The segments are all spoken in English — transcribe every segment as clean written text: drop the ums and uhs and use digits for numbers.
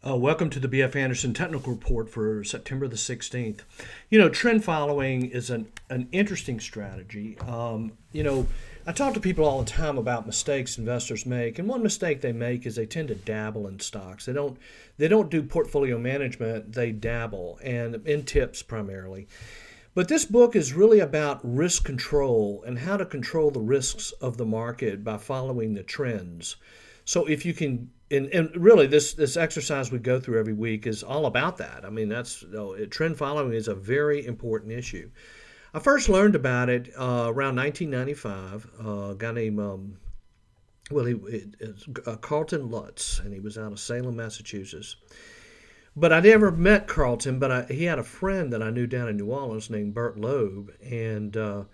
Welcome to the B.F. Anderson Technical Report for September the 16th. Trend following is an interesting strategy. I talk to people all the time about mistakes investors make, and one mistake they make is they tend to dabble in stocks. They don't do portfolio management, they dabble, and in tips primarily. But this book is really about risk control and how to control the risks of the market by following the trends. So if you can, and really this exercise we go through every week is all about that. I mean, trend following is a very important issue. I first learned about it around 1995. A guy named Carlton Lutz, and he was out of Salem, Massachusetts. But I never met Carlton, but he had a friend that I knew down in New Orleans named Bert Loeb, and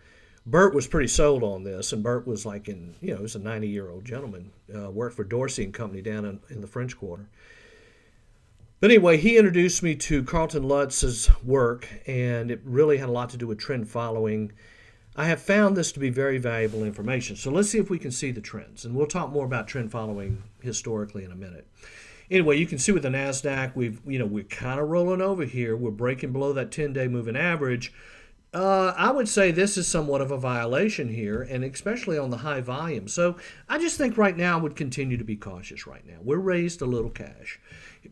Bert was pretty sold on this, and Bert was he was a 90-year-old gentleman, worked for Dorsey and Company down in the French Quarter. But anyway, he introduced me to Carlton Lutz's work, and it really had a lot to do with trend following. I have found this to be very valuable information. So let's see if we can see the trends, and we'll talk more about trend following historically in a minute. Anyway, you can see with the NASDAQ, we're kind of rolling over here. We're breaking below that 10-day moving average. I would say this is somewhat of a violation here, and especially on the high volume. So I just think right now I would continue to be cautious right now. We're raised a little cash.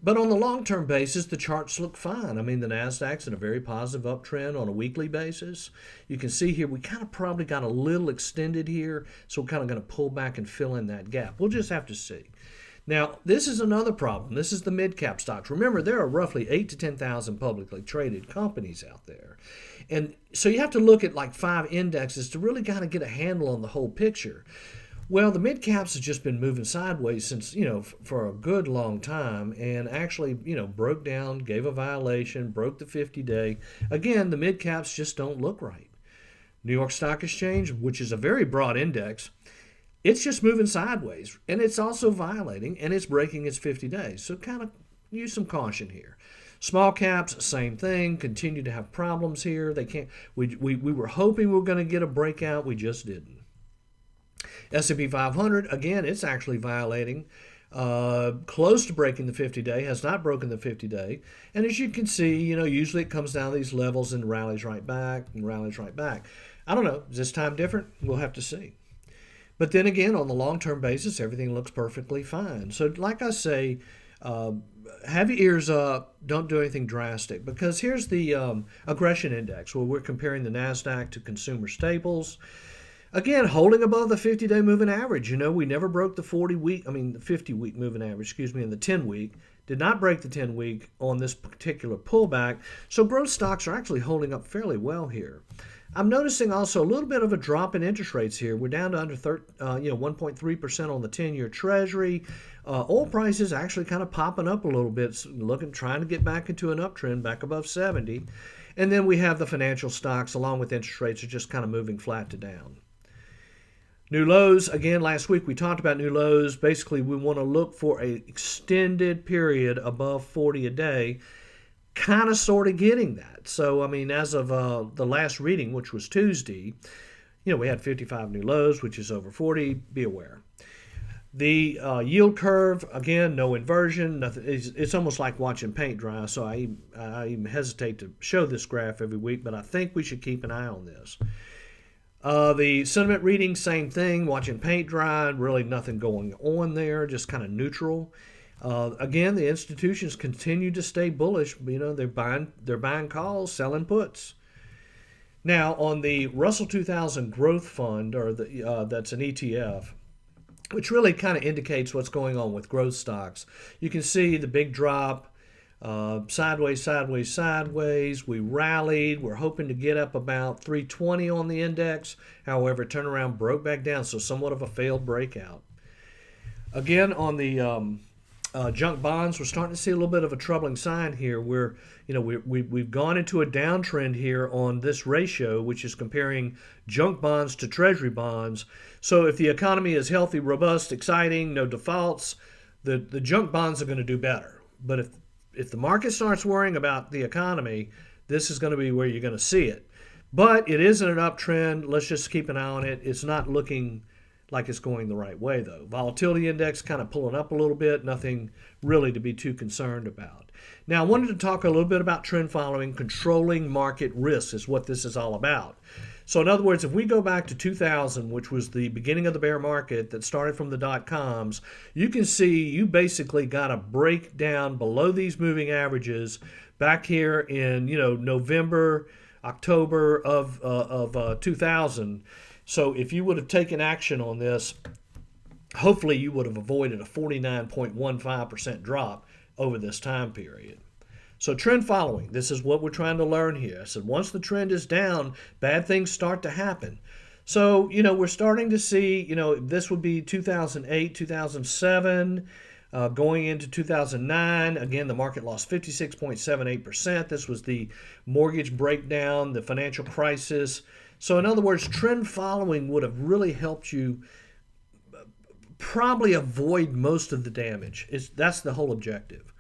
But on the long-term basis, the charts look fine. I mean, the NASDAQ's in a very positive uptrend on a weekly basis. You can see here we kind of probably got a little extended here, so we're kind of going to pull back and fill in that gap. We'll just have to see. Now, this is another problem. This is the mid-cap stocks. Remember, there are roughly 8 to 10,000 publicly traded companies out there. And so you have to look at like 5 indexes to really kind of get a handle on the whole picture. Well, the mid-caps have just been moving sideways since, for a good long time, and actually, broke down, gave a violation, broke the 50-day. Again, the mid-caps just don't look right. New York Stock Exchange, which is a very broad index, it's just moving sideways, and it's also violating, and it's breaking its 50 days. So kind of use some caution here. Small caps, same thing, continue to have problems here. They can't. We were hoping we were going to get a breakout. We just didn't. S&P 500, again, it's actually violating. Close to breaking the 50-day, has not broken the 50-day. And as you can see, usually it comes down to these levels and rallies right back and rallies right back. I don't know. Is this time different? We'll have to see. But then again, on the long-term basis, everything looks perfectly fine. So like I say, have your ears up. Don't do anything drastic. Because here's the aggression index, where we're comparing the NASDAQ to consumer staples. Again, holding above the 50-day moving average. We never broke the 50-week moving average, and the 10-week. Did not break the 10-week on this particular pullback. So growth stocks are actually holding up fairly well here. I'm noticing also a little bit of a drop in interest rates here. We're down to under 1.3% on the 10-year Treasury. Oil prices actually kind of popping up a little bit, trying to get back into an uptrend, back above 70. And then we have the financial stocks, along with interest rates, are just kind of moving flat to down. New lows, again, last week we talked about new lows. Basically, we want to look for an extended period above 40 a day, kind of sort of getting that. So, as of the last reading, which was Tuesday, we had 55 new lows, which is over 40. Be aware. The yield curve, again, no inversion. Nothing. It's almost like watching paint dry, so I even hesitate to show this graph every week, but I think we should keep an eye on this. The sentiment reading, same thing, watching paint dry, really nothing going on there, just kind of neutral. Again, the institutions continue to stay bullish. They're buying calls, selling puts. Now, on the Russell 2000 Growth Fund, or that's an ETF, which really kind of indicates what's going on with growth stocks. You can see the big drop, sideways, sideways, sideways. We rallied. We're hoping to get up about 320 on the index. However, turned around, broke back down, so somewhat of a failed breakout. Again, on the junk bonds, we're starting to see a little bit of a troubling sign here. We've gone into a downtrend here on this ratio, which is comparing junk bonds to treasury bonds. So if the economy is healthy, robust, exciting, no defaults, the junk bonds are going to do better. But if the market starts worrying about the economy, this is going to be where you're going to see it. But it is in an uptrend. Let's just keep an eye on it. It's not looking like it's going the right way, though. Volatility index kind of pulling up a little bit, nothing really to be too concerned about. Now, I wanted to talk a little bit about trend following. Controlling market risks is what this is all about. So in other words, if we go back to 2000, which was the beginning of the bear market that started from the dot-coms, you can see you basically got a breakdown below these moving averages back here in November, October of 2000. So if you would have taken action on this, hopefully you would have avoided a 49.15% drop over this time period. So trend following, this is what we're trying to learn here. I said once the trend is down, bad things start to happen. So, we're starting to see, this would be 2008, 2007, going into 2009. Again, the market lost 56.78%. This was the mortgage breakdown, the financial crisis. So in other words, trend following would have really helped you probably avoid most of the damage. That's the whole objective.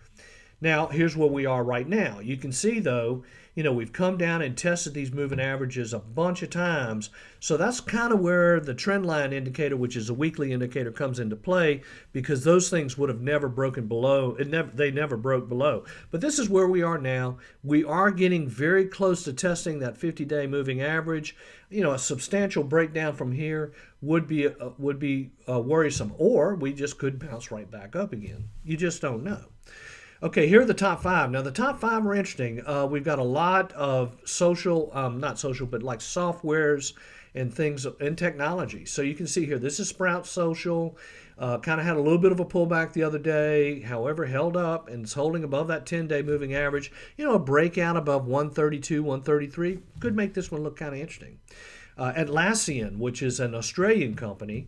Now, here's where we are right now. You can see, though, we've come down and tested these moving averages a bunch of times. So that's kind of where the trend line indicator, which is a weekly indicator, comes into play, because those things would have never broken below. They never broke below. But this is where we are now. We are getting very close to testing that 50-day moving average. A substantial breakdown from here would be worrisome, or we just could bounce right back up again. You just don't know. Okay, here are the top five. Now, the top five are interesting. We've got a lot of not social, but like softwares and things in technology. So you can see here, this is Sprout Social. Kind of had a little bit of a pullback the other day, however, held up and is holding above that 10-day moving average. A breakout above 132, 133 could make this one look kind of interesting. Atlassian, which is an Australian company,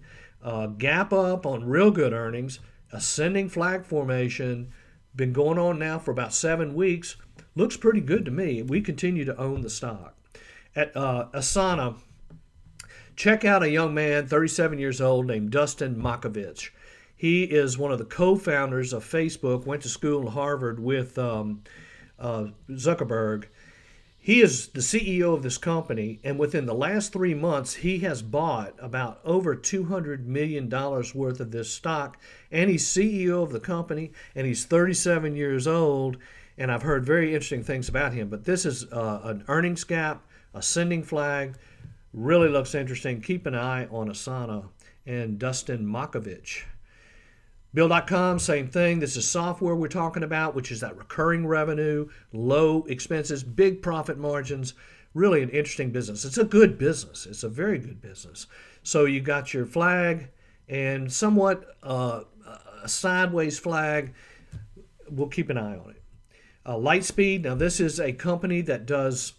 gap up on real good earnings, ascending flag formation, been going on now for about 7 weeks. Looks pretty good to me. We continue to own the stock. At Asana, check out a young man, 37 years old, named Dustin Makovich. He is one of the co-founders of Facebook, went to school at Harvard with Zuckerberg. He is the CEO of this company, and within the last 3 months, he has bought about over $200 million worth of this stock, and he's CEO of the company, and he's 37 years old, and I've heard very interesting things about him. But this is an earnings gap, ascending flag, really looks interesting. Keep an eye on Asana and Dustin Makovich. Bill.com, same thing. This is software we're talking about, which is that recurring revenue, low expenses, big profit margins. Really an interesting business. It's a good business. It's a very good business. So you got your flag and somewhat a sideways flag. We'll keep an eye on it. Lightspeed. Now this is a company that does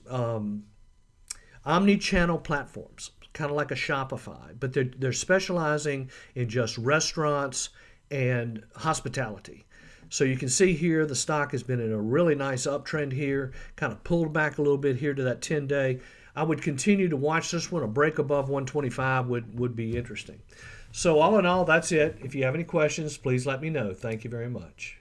omni-channel platforms, kind of like a Shopify, but they're specializing in just restaurants and hospitality. So you can see here the stock has been in a really nice uptrend here, kind of pulled back a little bit here to that 10-day. I would continue to watch this one. A break above 125 would be interesting. So all in all, that's it. If you have any questions, please let me know. Thank you very much.